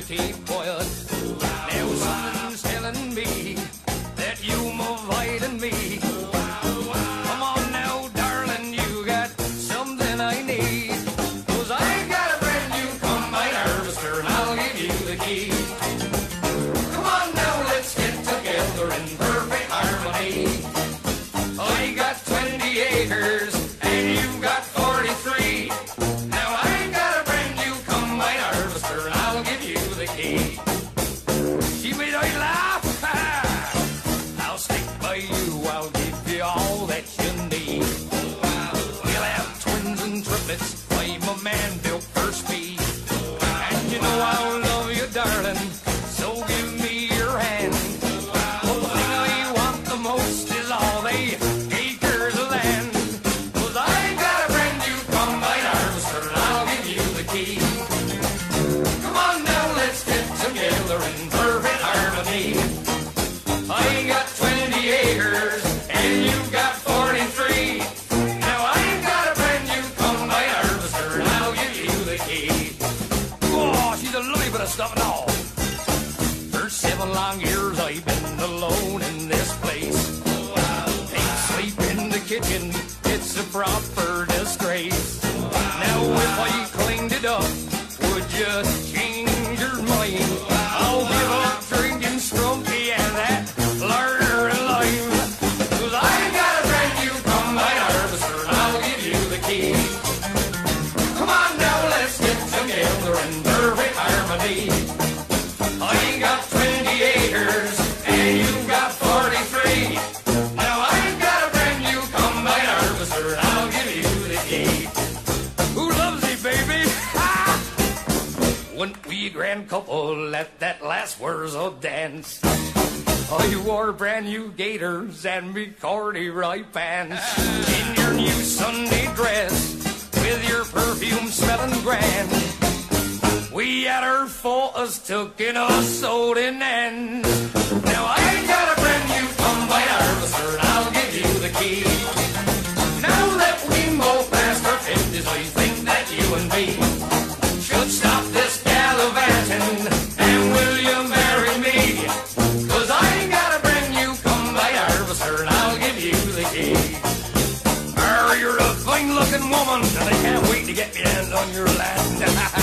to keep quiet. Now something's telling me that you're avoiding me. Come on now, darling, you got something I need. 'Cause I got a brand new combine harvester and I'll give you the key. Come on now, let's get together in perfect harmony. I got 20 acres and you've got 43. Now I got a brand new combine harvester and I'll give you the key. She made I laugh. I'll stick by you, I'll give you all that you need. We'll have twins and triplets, I'm a man built for speed. And you know I'll love you, darling, so give me your hand. The thing I want the most is all they acres of land. 'Cause I got a brand new combine harvester and I'll give you the key. Come on now, let's get together in perfect harmony. I got 20 acres and you've got 43. Now I got a brand new combine harvester and I'll give you the key. Oh, she's a lovely bit of stuff and all. For 7 long years I've been alone in this place. Ain't sleep in the kitchen, it's a proper disgrace. Now if I cleaned it up, would you change your mind? I'll give up drinking Strumpy and that larder and lime. 'Cause I got a brand new combine harvester and I'll give you the key. Come on now, let's get together in perfect harmony. I got 20 acres and you've got 43. Now I got a brand new combine harvester and I'll give you the key. Who loves me, baby? Ha! Went we a grand couple at that last Wurzels dance. I wore brand new gaiters and me corduroy pants. In your new Sunday dress with your perfume smelling grand. We had our photos took in a soda end. Now I got a brand new combine harvester and I'll give you the key. Now that we both past our 50s, I think that you and me should stop this gallivanting and will you marry me? 'Cause I got a brand new combine harvester and I'll give you the key. You're a fine looking woman and I can't wait to get my hands on your land.